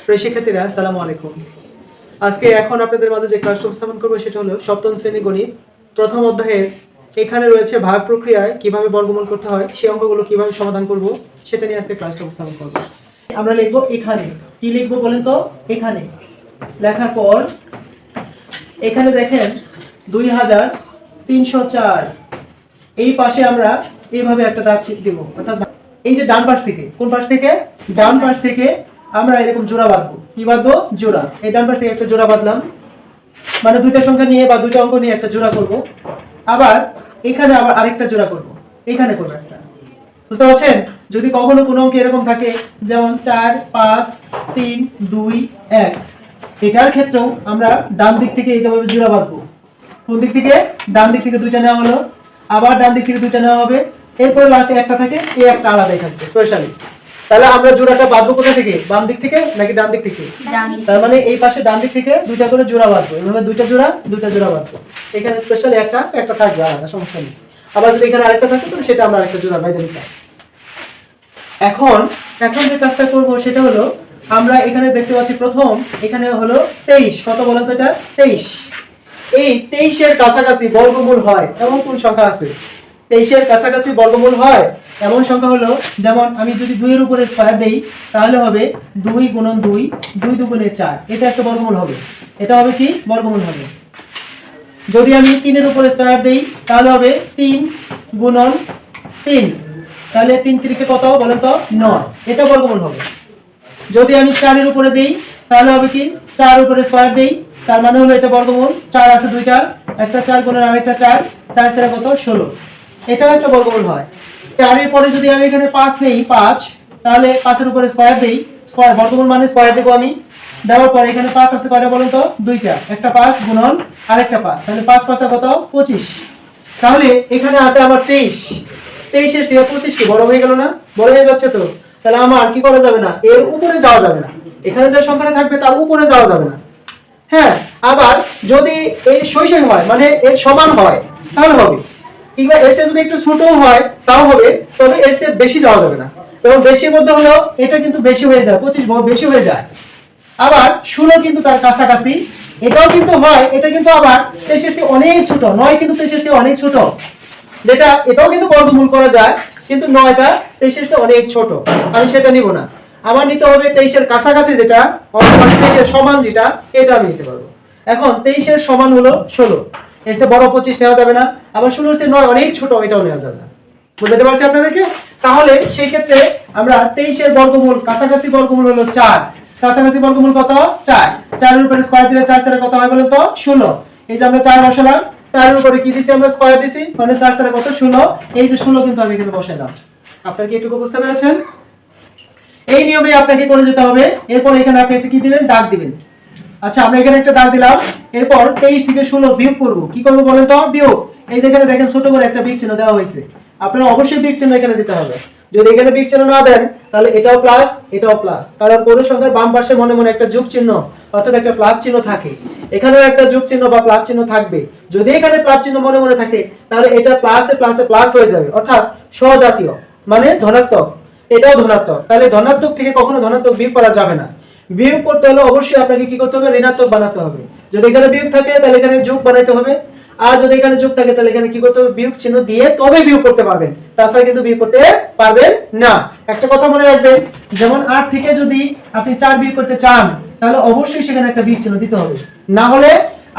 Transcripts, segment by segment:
প্রিয় শিক্ষার্থীরা, আসসালামু আলাইকুম। আজকে এখন আপনাদের মাঝে যে ক্লাসটা উপস্থাপন করব সেটা হলো সপ্তম শ্রেণী গণিত প্রথম অধ্যায়ের এখানে রয়েছে ভাগ প্রক্রিয়ায় কিভাবে বর্গমূল করতে হয়, সেই অঙ্কগুলো কিভাবে সমাধান করব সেটা নিয়ে আজকে ক্লাসটা উপস্থাপন করব। আমরা লিখব এখানে, কি লিখব বলেন তো? এখানে লেখার পর এখানে দেখেন 2304, এই পাশে আমরা এইভাবে একটা দাগ দেব, অর্থাৎ এই যে ডান পাশ থেকে, কোন পাশ থেকে? ডান পাশ থেকে আমরা এরকম জোড়া বাঁধবো। কি বাঁধবো? জোড়া। এই ডান পাশ থেকে একটা জোড়া বাঁধলাম, মানে দুইটা সংখ্যা নিয়ে বা দুইটা অঙ্ক নিয়ে একটা জোড়া করব। আবার এখানে আবার আরেকটা জোড়া করব, এখানে করব একটা। বুঝতে পারছেন? যদি কখনো কোনো অঙ্ক এরকম থাকে যেমন 4 5 3 2 1, এটার ক্ষেত্রেও আমরা ডান দিক থেকে এইভাবে জোড়া বাঁধবো। কোন দিক থেকে? ডান দিক থেকে দুইটা নেওয়া হলো, আবার ডান দিক থেকে দুইটা নেওয়া হবে, এরপরে লাস্টে একটা থাকে, এই একটা আলাদাই থাকবে স্পেশালি। তাহলে আমরা জোড়াটা বাঁধবো কোথা থেকে? বাম দিক থেকে নাকি ডান দিক থেকে? তার মানে এই পাশে ডান দিক থেকে দুইটা করে জোড়া বাঁধবো, এইভাবে দুইটা জোড়া বাঁধবো। এখানে স্পেশালি একটা থাকবে, আলাদা, সমস্যা নেই। আবার যদি এখানে আরেকটা থাকে তাহলে সেটা আমরা আরেকটা জোড়া বাইরে দিতাম। এখন যে কাজটা করব সেটা হলো, আমরা এখানে দেখতে পাচ্ছি প্রথম এখানে হলো 23, কত বলেন তো এটা? 23। এই 23 এর কাছাকাছি বর্গমূল হয় এমন কোন সংখ্যা আছে? 23 এর কাছাকাছি বর্গমূল হয় এমন সংখ্যা হলো, যেমন আমি যদি 2 এর উপরে স্কয়ার দেই তাহলে হবে 2 গুণন 2, 2 দুগুণে 4, এটা একটা বর্গমূল হবে। এটা হবে কি? বর্গমূল হবে। যদি আমি 3 এর উপরে স্কয়ার দেই তাহলে হবে 3 গুণন 3, তাহলে 3 3 কত বলেন তো? 9, এটা বর্গমূল হবে। যদি আমি 4 এর উপরে দেই তাহলে হবে কি? 4 এর উপরে স্কয়ার দেই, তার মানে হলো এটা বর্গমূল। 4 আছে 2 4, একটা 4 গুণন আরেকটা 4, 4 সেরা কত? 16, এটাও একটা বর্গমূল হয়। 4 এর পরে যদি আমি এখানে 5 নেই, 5, তাহলে 5 এর উপরে স্কয়ার দেই, স্কয়ার বর্গমূল মানে স্কয়ার দেব আমি। দেওয়ার পরে এখানে 5 আছে কয়টা বলেন তো? দুইটা, একটা 5 গুণন আরেকটা 5, তাহলে 5 5 কত? 25। তাহলে এখানে আছে আমার 23, 23 এর চেয়ে 25 কি বড় হয়ে গেল না? বড় হয়ে যাচ্ছে তো। তাহলে আমার কি করা যাবে না? এর উপরে যাওয়া যাবে না, এখানে যে সংখ্যাটা থাকবে তার উপরে যাওয়া যাবে না। হ্যাঁ, আবার যদি এর সই হয়, মানে এর সমান হয় তাহলে হবে, কিংবা এর চেয়ে যদি একটু ছোট হয় তাও হবে, তবে এর চেয়ে বেশি যাওয়া যাবে না। এবং বেশির মধ্যে হলো এটা কিন্তু বেশি হয়ে যায়, 25 বেশি হয়ে যায়। আবার 16 কিন্তু তার কাছাকাছি, এটাও কিন্তু হয়, এটা কিন্তু আবার 23 এর চেয়ে অনেক ছোট, 9 কিন্তু 23 এর চেয়ে অনেক ছোট, যেটা এটাও কিন্তু বর্গমূল করা যায়, কিন্তু 9টা 23 এর চেয়ে অনেক ছোট, আমি সেটা নিব না। আমার নিতে হবে 23 এর কাছাকাছি যেটা, অথবা 23 এর সমান যেটা, এটা আমি নিতে পারবো। এখন 23 এর সমান হলো 16, এর চেয়ে বড় 25 নেওয়া যাবে না, আবার 16 এর চেয়ে 9 অনেক ছোট, এটাও নেওয়া যাবে না। বুঝতে পারছি আপনাদেরকে? তাহলে সেই ক্ষেত্রে আমরা 23 এর বর্গমূল, কাছাকাছি বর্গমূল হলো 4, কাছাকাছি বর্গমূল কত? 4, 4 এর উপরে স্কয়ার দিলে 4 সেরা কত হয় বলেন তো? 16। এই যে আমরা 4 বসালাম, 4 এর উপরে কি দিছি? আমরা স্কয়ার দিছি, মানে 4 সেরা কত? 16। এই যে 16 কিন্তু আমি এখানে বসাইলাম। আপনারা কি এটুকু বুঝতে পেরেছেন? এই নিয়মে আপনাকে করে যেতে হবে। এরপর এখানে আপনি একটা কি দিবেন? দাগ দিবেন। আচ্ছা, আমরা এখানে একটা দাগ দিলাম, এরপর 23 থেকে 16 বিয়োগ করব। কি করব বলেন তো? বিয়োগ। এই যে এখানে দেখেন ছোট করে একটা বিয়োগ চিহ্ন দেওয়া হয়েছে, আপনারা অবশ্যই বিয়োগ চিহ্ন এখানে দিতে হবে। যদি এখানে বিয়োগ চিহ্ন না দেন তাহলে এটাও প্লাস, এটাও প্লাস, কারণ কোন সংখ্যার বাম পাশে মনে মনে একটা যোগ চিহ্ন অর্থাৎ একটা প্লাস চিহ্ন থাকে, এখানেও একটা যোগ চিহ্ন বা প্লাস চিহ্ন থাকবে। যদি এখানে প্লাস চিহ্ন মনে মনে থাকে তাহলে এটা প্লাসে প্লাসে প্লাস হয়ে যাবে, অর্থাৎ সহজাতীয়, মানে ধনাত্মক, এটাও ধনাত্মক। তাহলে ধনাত্মক থেকে কখনো ধনাত্মক বিয়োগ করা যাবে না। বিয়োগ করতে হলে অবশ্যই আপনাকে কি করতে হবে? ঋণাত্মক বানাতে হবে। যদি এখানে বিয়োগ থাকে তাহলে এখানে যোগ বানাইতে হবে, আর যদি এখানে যোগ থাকে তাহলে এখানে কি করতে হবে? বিয়োগ চিহ্ন দিয়ে তবে বিয়োগ করতে পারবেন, তাছাড়া কিন্তু বিয়োগ করতে পারবেন না। একটা কথা মনে রাখবেন, যেমন 8 থেকে যদি আপনি 4 বিয়োগ করতে চান তাহলে অবশ্যই সেখানে একটা বিয়োগ চিহ্ন দিতে হবে। না হলে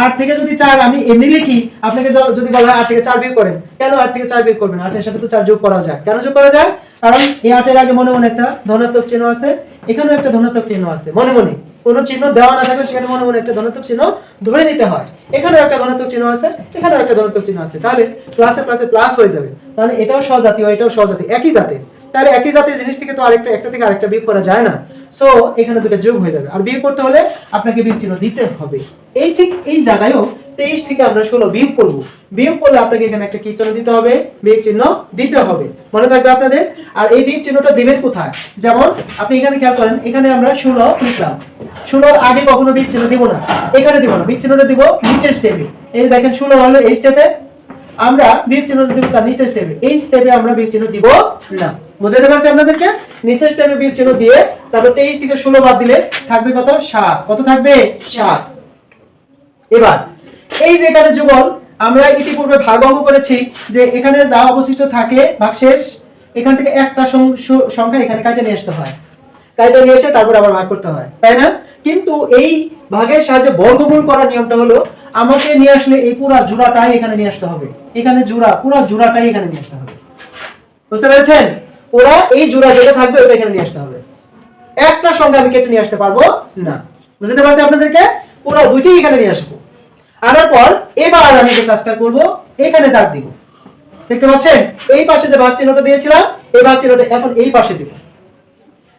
8 থেকে যদি 4 আমি এমনি লিখি, আপনাকে যদি বলা হয় 8 থেকে 4 বিয়োগ করেন, কেন 8 থেকে 4 বিয়োগ করবেন? 8 এর সাথে তো 4 যোগ করা যায়। কেন যোগ করা যায়? কারণ এই 8 এর আগে মনে মনে একটা ধনাত্মক চিহ্ন আছে, এখানেও একটা ধনাত্মক চিহ্ন আছে, মনে মনে কোনো চিহ্ন দেওয়া না থাকলে সেখানে মনে মনে একটা ধনাত্মক চিহ্ন ধরে নিতে হয়। এখানেও একটা ধনাত্মক চিহ্ন আছে, এখানেও একটা ধনাত্মক চিহ্ন আছে, তাহলে প্লাসে প্লাসে প্লাস হয়ে যাবে। তাহলে এটাও সহজাতীয়, এটাও সহজাতীয়, একই জাতের। তাহলে একই জাতের জিনিস থেকে তো একটা থেকে আরেকটা বিয়োগ করা যায় না, সো এখানে দুটো যোগ হয়ে যাবে। আর বিয়োগ করতে হলে আপনাকে বিয়োগ চিহ্ন দিতে হবে। এই ঠিক এই জায়গায়ও 23 থেকে আমরা 16 বিয়োগ করব। বিয়োগ করলে আপনাকে এখানে একটা কি চিহ্ন দিতে হবে? বিয়োগ চিহ্ন দিতে হবে, মনে থাকবে আপনাদের। আর এই বিয়োগ চিহ্নটা দিবেন কোথায়? যেমন আপনি এখানে খেয়াল করেন, এখানে আমরা 16 লিখলাম, 16 আগে কখনো বিয়োগ চিহ্ন দিব না, এখানে দিব না, বিয়োগ চিহ্নটা দিব নিচের স্টেপে। এই দেখেন 16 হলো এই স্টেপে, আমরা বিয়োগ চিহ্ন দিব তার নিচের স্টেপে, এই স্টেপে আমরা বিয়োগ চিহ্ন দিব না। বুঝতে পারছি আপনাদেরকে? নিচের স্টেপে বিয়োগ চিহ্ন দিয়ে তারপর 23 থেকে 16 বাদ দিলে থাকবে কত? 7। কত থাকবে? 7। এবার এই যে এখানে যুগল, আমরা ইতিপূর্বে ভাগ অঙ্ক করেছি যে এখানে যা অবশিষ্ট থাকে ভাগশেষ, এখান থেকে একটা সংখ্যা এখানে কাটে নিয়ে আসতে হয়, কাটে নিয়ে এসে তারপর আবার ভাগ করতে হয়, তাই না? কিন্তু এই ভাগের সাহায্যে বর্গমূল করার নিয়মটা হলো আমাকে নিয়ে আসলে এই পুরো জোড়াটাই এখানে নিয়ে আসতে হবে, এখানে পুরো জোড়াটাই এখানে নিয়ে আসতে হবে। বুঝতে পেরেছেন? ওরা এই জোড়া যেটা থাকবে ওটা এখানে নিয়ে আসতে হবে, একটা সংখ্যা আমি কেটে নিয়ে আসতে পারবো না। বুঝতে পারছি আপনাদেরকে? পুরো দুইটাই এখানে নিয়ে আসবো। আনার পর এবার আমি যে কাজটা করব, এখানে দাগ দিব। দেখতে পাচ্ছেন? এই পাশে যে ভাগ চিহ্নটা দিয়েছিলাম, এই ভাগ চিহ্নটা এখন এই পাশে দিব।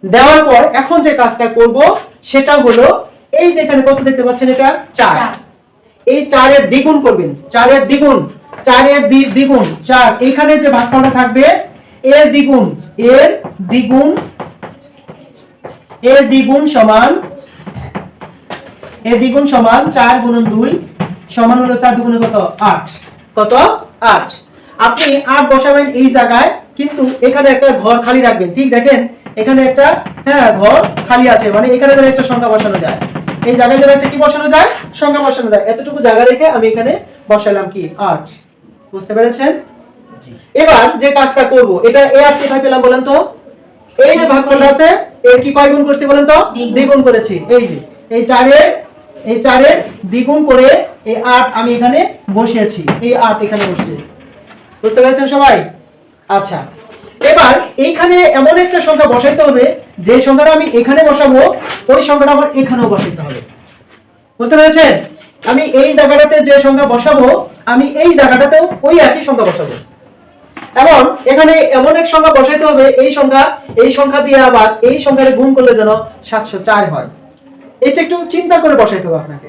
দেওয়ার পর এখন যে কাজটা করব সেটা হলো এই যে এখানে কত দেখতে পাচ্ছেন, এটা 4। এই 4 এর দ্বিগুণ করবেন, 4 এর দ্বিগুণ, 4 এর দ্বিগুণ 4, এখানে যে ভাগফলটা থাকবে এর দ্বিগুণ, এর দ্বিগুণ, এর দ্বিগুণ সমান, এর দ্বিগুণ সমান 4 গুণন 2 সমান হলো 4 দুগুণে কত? 8। কত? 8। আপনি 8 বসাবেন এই জায়গায়, কিন্তু এখানে একটা ঘর খালি রাখবেন। ঠিক দেখেন এখানে একটা ঘর খালি আছে, মানে এখানে ধরে একটা সংখ্যা বসানো যায়, এই জায়গায় ধরে একটা কি বসানো যায়? সংখ্যা বসানো যায়। এতটুকু জায়গা রেখে আমি এখানে বসালাম কি? 8। বুঝতে পেরেছেন? এবার যে কাজটা করব, এটা এ আর কোথায় পেলাম বলেন তো? এই যে ভাগফলটা আছে এর কি কয় গুণ করছি বলেন তো? দ্বিগুণ করেছি। এই যে এই 4 এর দ্বিগুণ করে এই 8 আমি এখানে বসিয়েছি, এই 8 এখানে বসছে। বুঝতে পেরেছেন সবাই? আচ্ছা, এবার এইখানে এমন একটা সংখ্যা বসাইতে হবে যে সংখ্যাটা আমি এখানে বসাবো ওই সংখ্যাটা আমার এখানেও বসাইতে হবে। বুঝতে পেরেছেন? আমি এই জায়গাটাতে যে সংখ্যা বসাবো আমি এই জায়গাটাতেও ওই একই সংখ্যা বসাবো, এবং এখানে এমন এক সংখ্যা বসাইতে হবে এই সংখ্যা দিয়ে আবার এই সংখ্যারে গুণ করলে যেন 704 হয়। এটা একটু চিন্তা করে বসাইতে হবে আপনাকে।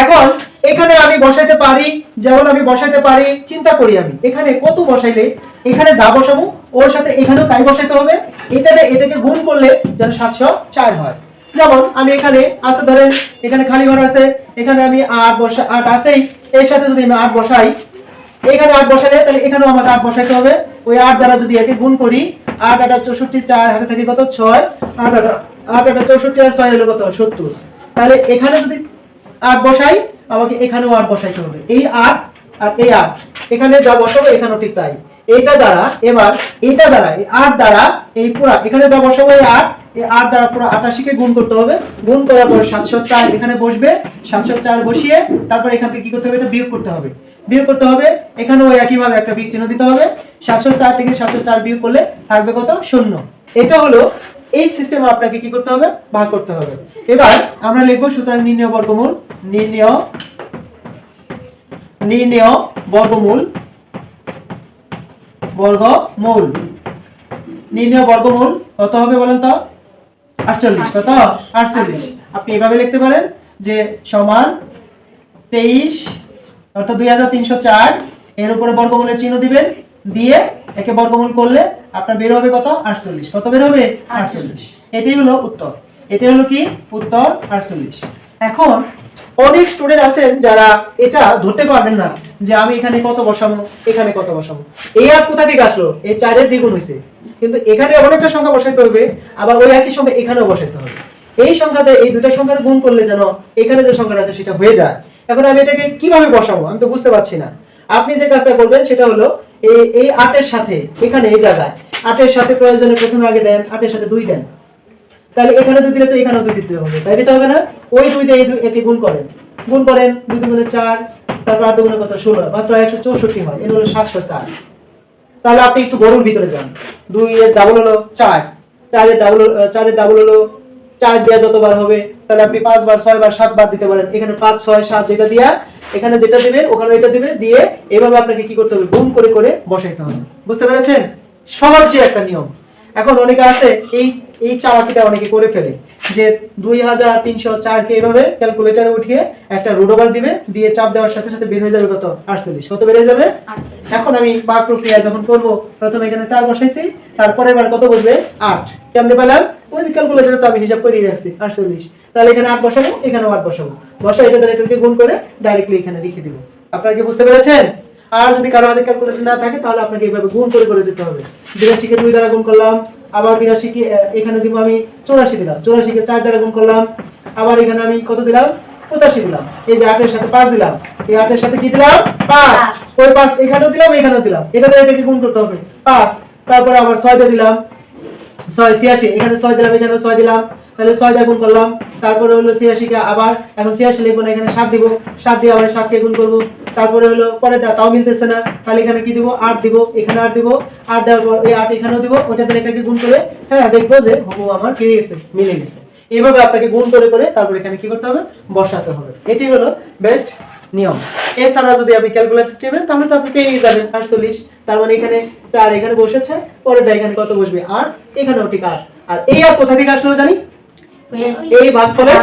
এখন এখানে আমি বসাইতে পারি, যেমন আমি বসাইতে পারি, চিন্তা করি আমি এখানে কত বসাইলে এখানে যা বসাবো ওর সাথে এখানেও তাই বসাইতে হবে, এটাকে গুণ করলে যেন 704 হয়। যেমন আমি এখানে আছে, ধরেন এখানে খালি ঘর আছে, এখানে আমি 8 আছেই, এর সাথে যদি আমি 8 বসাই, এখানে 8 বসালে তাহলে এখানেও আমাকে 8 বসাইতে হবে। ওই 8 দ্বারা যদি একে গুণ করি, 8 8 64, 4 হাতে থাকে কত? 6, 8 8 64 আর 6 হলো কত? 70। তাহলে এখানে যদি 8 বসাই আমাকে এখানেও 8 বসাইতে হবে। এই 8 আর এই 8 এখানে যা বসাবো এখানেও ঠিক তাই। এইটা দ্বারা এবার এইটা দ্বারা এই 8 দ্বারা এই পুরো এখানে যা বসাবো এই 8 দ্বারা পুরো 88 কে গুণ করতে হবে। গুণ করার পর 704 এখানে বসবে, 704 বসিয়ে তারপর এখান থেকে কি করতে হবে? এটা বিয়োগ করতে হবে। বিয়োগ করতে হবে, এখানেও একই ভাবে একটা বিয়োগ চিহ্ন দিতে হবে। 704 থেকে 704 বিয়োগ করলে থাকবে কত? 0। এটা হলো এই সিস্টেমে আপনাকে কি করতে হবে? ভাগ করতে হবে। এবার আমরা লিখব সুতরাং নির্ণেয় বর্গমূল, নির্ণেয় বর্গমূল, নির্ণেয় বর্গমূল কত হবে বলেন তো? 48। কত? 48। আপনি এভাবে লিখতে পারেন যে সমান 23 অর্থাৎ 2304, এর উপরে বর্গমূলের চিহ্ন দিবেন, দিয়ে একে বর্গমূল করলে আপনার বের হবে কত? 48। কত বের হবে? 48। এটাই হলো উত্তর। এটা হলো কি উত্তর? 48। এখন অনেক স্টুডেন্ট আছেন যারা এটা ধরতে পারবেন না যে আমি এখানে কত বসাবো, এখানে কত বসাবো। এই আর কোথা থেকে আসলো? এই 4 এর দ্বিগুণ হইছে, কিন্তু এখানে এমন একটা সংখ্যা বসাইতে হবে, আবার ওই একই সংখ্যা এখানেও বসাইতে হবে। এই সংখ্যাতে এই দুটো সংখ্যার গুণ করলে যেন এখানে যে সংখ্যাটা আছে সেটা হয়ে যায়। এখন আমি এটাকে কিভাবে বসাবো আমি তো বুঝতে পারছি না। আপনি যে কাজটা করবেন সেটা হলো এই 8 এর সাথে এখানে এই জায়গায় 8 এর সাথে প্রয়োজনে প্রথমে আগে দেন, 8 এর সাথে 2 দেন, তাহলে এখানে 2 দিলে তো এখানেও 2 দিতে হবে, তাই দিতে হবে না? ওই 2 দিয়ে একে গুণ করেন, 2 দুগুণে 4, তারপর 8 দুগুণে কত? 16, মাত্র 164 হয়। এর হলো 704। তাহলে আপনি একটু গরুর ভিতরে যান, 2 এর ডাবল হলো 4, 4 এর ডাবল হলো 4 দেয়া যতবার হবে তাহলে আপনি 5 বার, 6 বার, 7 বার দিতে পারেন। এখানে 5 6 7 যেটা দিয়া এখানে যেটা দিবেন ওখানে এটা দিবেন, দিয়ে এভাবে আপনাকে কি করতে হবে? গুণ করে করে বসাইতে হবে। বুঝতে পেরেছেন? সহজ যে একটা নিয়ম। এখন অনেকে আছে এই চালাকিটা অনেকে করে ফেলে যে 2304 কে এভাবে ক্যালকুলেটরে উঠিয়ে একটা রুট ওভার দিবে, দিয়ে চাপ দেওয়ার সাথে সাথে বের হয়ে যাবে কত? 48। কত বের হয়ে যাবে? এখন আমি ভাগ প্রক্রিয়া যখন করব, প্রথমে এখানে 4 বসাইছি, তারপরে এবার কত বসবে? 8। কেমনে পেলাম? ওই ক্যালকুলেটরে তো আমি হিসাব করে রাখছি 48। তাহলে এখানে 8 বসাবো, এখানেও 8 বসাবো, বসা এটা দ্বারা এটাকে গুণ করে ডাইরেক্টলি এখানে লিখে দিব। আপনারা কি বুঝতে পেরেছেন? আর যদি কারো হাতে ক্যালকুলেটর না থাকে তাহলে আপনাকে এইভাবে গুণ করে করে যেতে হবে। 82 কে 2 দ্বারা গুণ করলাম, আবার 82 কে এখানে দিব আমি 84 দিলাম, 84 কে 4 দ্বারা গুণ করলাম, আবার এখানে আমি কত দিলাম 85 দিলাম। এই যে 8 এর সাথে 5 দিলাম, এই 8 এর সাথে কি দিলাম 5, ওই 5 এখানেও দিলাম এখানেও দিলাম, এটাতে এটাকে গুণ করতে হবে 5। তারপর আবার 6 দিয়ে দিলাম 6 86, এখানে 6 দিলাম এখানেও 6 দিলাম, তাহলে 6 দিয়ে গুণ করলাম। তারপরে হলো 86 কে আবার এখন 86 লিখবো না, এখানে 7 দিব, 7 দিয়ে আবার 7 কে গুণ করব। তারপরে হলো পরেরটা তাও মিলতেছে না, তাহলে এখানে কি দিব 8 দিব, এখানে 8 দিব, 8 দেওয়ার পর এই 8 এখানেও দিব, ওটাতে এটাকে গুণ করে হ্যাঁ দেখবো যে হুবহু আমার কি গেছে, মিলে গেছে। এইভাবে আপনাকে গুণ করে করে তারপর এখানে কি করতে হবে, বসাতে হবে। এটি হলো বেস্ট নিয়ম। এছাড়া যদি আপনি ক্যালকুলেটর টিপেন তাহলে তো আপনি পেয়ে যাবেন 48, তার মানে এখানে 4 এখানে বসেছে, পরেরটা এখানে কত বসবে 8, এখানেও ঠিক 8। আর এই আর কোথা থেকে আসলো জানি, এই ভাগফলের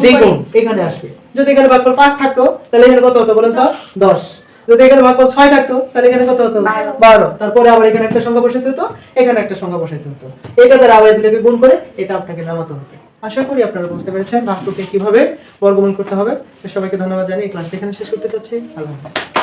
দ্বিগুণ এখানে আসবে। যদি এখানে ভাগফল 5 থাকতো তাহলে এখানে কত হতো বলেন তো 10, যদি এখানে ভাগফল 6 থাকতো তাহলে এখানে কত হতো 12, তারপরে আবার এখানে একটা সংখ্যা বসাইতে হতো, এখানে একটা সংখ্যা বসাইতে হতো, এটা দ্বারা আবার এগুলোকে গুণ করে এটা আপনাকে নামাতে হতো। আশা করি আপনারা বুঝতে পেরেছেন ভাগফলকে কিভাবে বর্গমূল করতে হবে। তো সবাইকে ধন্যবাদ জানিয়ে ক্লাসটা এখানে শেষ করতে চাচ্ছি। আল্লাহ হাফেজ।